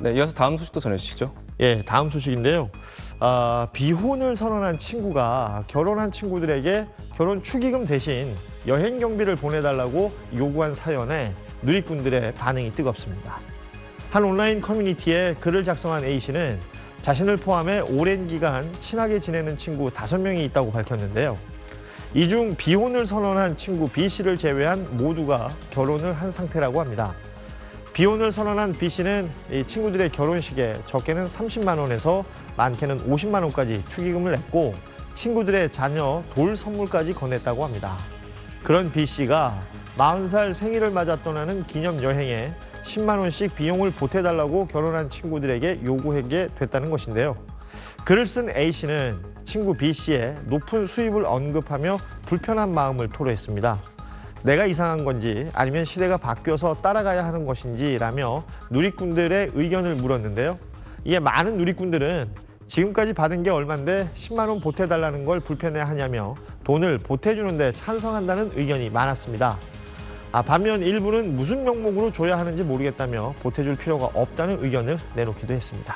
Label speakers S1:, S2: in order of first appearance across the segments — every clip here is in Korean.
S1: 네, 이어서 다음 소식도 전해주시죠.
S2: 예, 다음 소식인데요. 비혼을 선언한 친구가 결혼한 친구들에게 결혼 축의금 대신 여행 경비를 보내달라고 요구한 사연에 누리꾼들의 반응이 뜨겁습니다. 한 온라인 커뮤니티에 글을 작성한 A씨는 자신을 포함해 오랜 기간 친하게 지내는 친구 5명이 있다고 밝혔는데요. 이 중 비혼을 선언한 친구 B씨를 제외한 모두가 결혼을 한 상태라고 합니다. 비혼을 선언한 B씨는 이 친구들의 결혼식에 적게는 30만 원에서 많게는 50만 원까지 축의금을 냈고 친구들의 자녀 돌 선물까지 건넸다고 합니다. 그런 B씨가 40살 생일을 맞아 떠나는 기념 여행에 10만 원씩 비용을 보태달라고 결혼한 친구들에게 요구하게 됐다는 것인데요. 글을 쓴 A씨는 친구 B씨의 높은 수입을 언급하며 불편한 마음을 토로했습니다. 내가 이상한 건지 아니면 시대가 바뀌어서 따라가야 하는 것인지라며 누리꾼들의 의견을 물었는데요. 이에 많은 누리꾼들은 지금까지 받은 게 얼만데 10만 원 보태달라는 걸 불편해하냐며 돈을 보태주는 데 찬성한다는 의견이 많았습니다. 반면 일부는 무슨 명목으로 줘야 하는지 모르겠다며 보태줄 필요가 없다는 의견을 내놓기도 했습니다.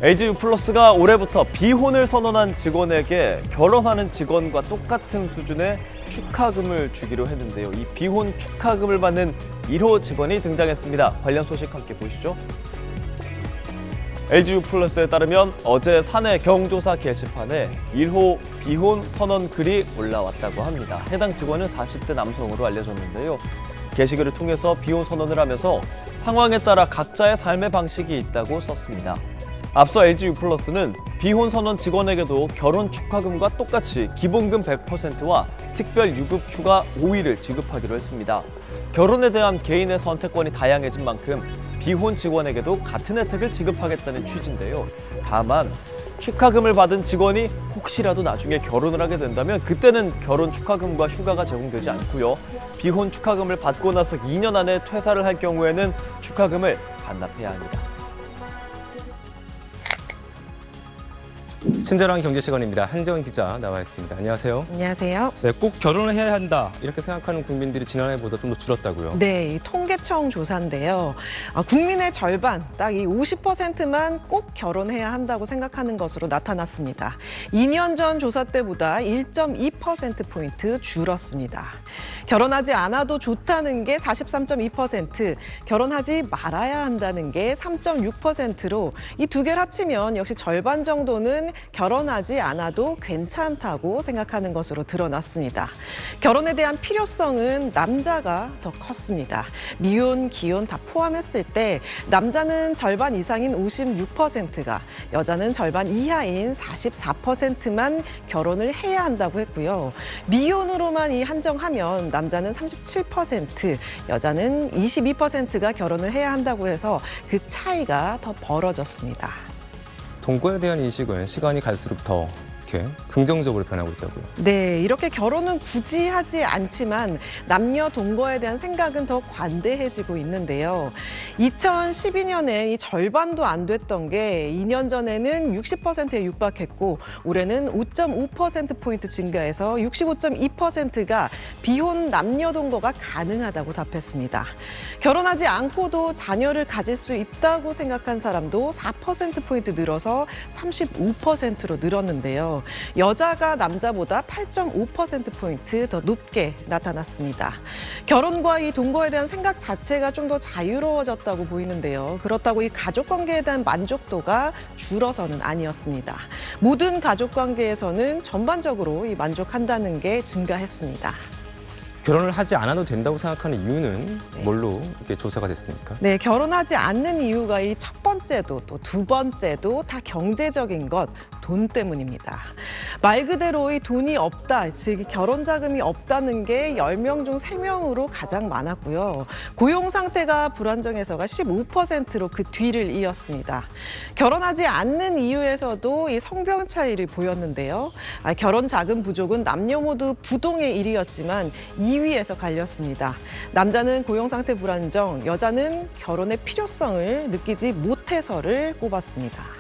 S3: LG유플러스가 올해부터 비혼을 선언한 직원에게 결혼하는 직원과 똑같은 수준의 축하금을 주기로 했는데요. 이 비혼 축하금을 받는 1호 직원이 등장했습니다. 관련 소식 함께 보시죠. LG유플러스에 따르면 어제 사내 경조사 게시판에 1호 비혼 선언 글이 올라왔다고 합니다. 해당 직원은 40대 남성으로 알려졌는데요. 게시글을 통해서 비혼 선언을 하면서 상황에 따라 각자의 삶의 방식이 있다고 썼습니다. 앞서 LG유플러스는 비혼 선언 직원에게도 결혼 축하금과 똑같이 기본금 100%와 특별 유급 휴가 5일을 지급하기로 했습니다. 결혼에 대한 개인의 선택권이 다양해진 만큼 비혼 직원에게도 같은 혜택을 지급하겠다는 취지인데요. 다만 축하금을 받은 직원이 혹시라도 나중에 결혼을 하게 된다면 그때는 결혼 축하금과 휴가가 제공되지 않고요. 비혼 축하금을 받고 나서 2년 안에 퇴사를 할 경우에는 축하금을 반납해야 합니다.
S1: 친절한 경제 시간입니다. 한재원 기자 나와 있습니다. 안녕하세요.
S4: 안녕하세요.
S1: 네, 꼭 결혼을 해야 한다 이렇게 생각하는 국민들이 지난해보다 좀 더 줄었다고요.
S4: 네, 이 통계청 조사인데요. 국민의 절반, 딱 이 50%만 꼭 결혼해야 한다고 생각하는 것으로 나타났습니다. 2년 전 조사 때보다 1.2%포인트 줄었습니다. 결혼하지 않아도 좋다는 게 43.2%, 결혼하지 말아야 한다는 게 3.6%로 이 두 개를 합치면 역시 절반 정도는 결혼하지 않아도 괜찮다고 생각하는 것으로 드러났습니다. 결혼에 대한 필요성은 남자가 더 컸습니다. 미혼, 기혼 다 포함했을 때 남자는 절반 이상인 56%가, 여자는 절반 이하인 44%만 결혼을 해야 한다고 했고요. 미혼으로만 한정하면 남자는 37%, 여자는 22%가 결혼을 해야 한다고 해서 그 차이가 더 벌어졌습니다.
S1: 동거에 대한 인식은 시간이 갈수록 더 이렇게 긍정적으로 변하고 있다고요.
S4: 네, 이렇게 결혼은 굳이 하지 않지만 남녀 동거에 대한 생각은 더 관대해지고 있는데요. 2012년에 이 절반도 안 됐던 게 2년 전에는 60%에 육박했고 올해는 5.5%포인트 증가해서 65.2%가 비혼 남녀 동거가 가능하다고 답했습니다. 결혼하지 않고도 자녀를 가질 수 있다고 생각한 사람도 4%포인트 늘어서 35%로 늘었는데요. 여자가 남자보다 8.5%포인트 더 높게 나타났습니다. 결혼과 이 동거에 대한 생각 자체가 좀 더 자유로워졌다고 보이는데요. 그렇다고 이 가족관계에 대한 만족도가 줄어서는 아니었습니다. 모든 가족관계에서는 전반적으로 이 만족한다는 게 증가했습니다.
S1: 결혼을 하지 않아도 된다고 생각하는 이유는 뭘로 이렇게 조사가 됐습니까?
S4: 네, 결혼하지 않는 이유가 이 첫 번째도 또 두 번째도 다 경제적인 것, 돈 때문입니다. 말 그대로 이 돈이 없다, 즉 결혼 자금이 없다는 게 10명 중 3명으로 가장 많았고요. 고용 상태가 불안정해서가 15%로 그 뒤를 이었습니다. 결혼하지 않는 이유에서도 이 성별 차이를 보였는데요. 결혼 자금 부족은 남녀 모두 부동의 일이었지만 2위에서 갈렸습니다. 남자는 고용 상태 불안정, 여자는 결혼의 필요성을 느끼지 못해서를 꼽았습니다.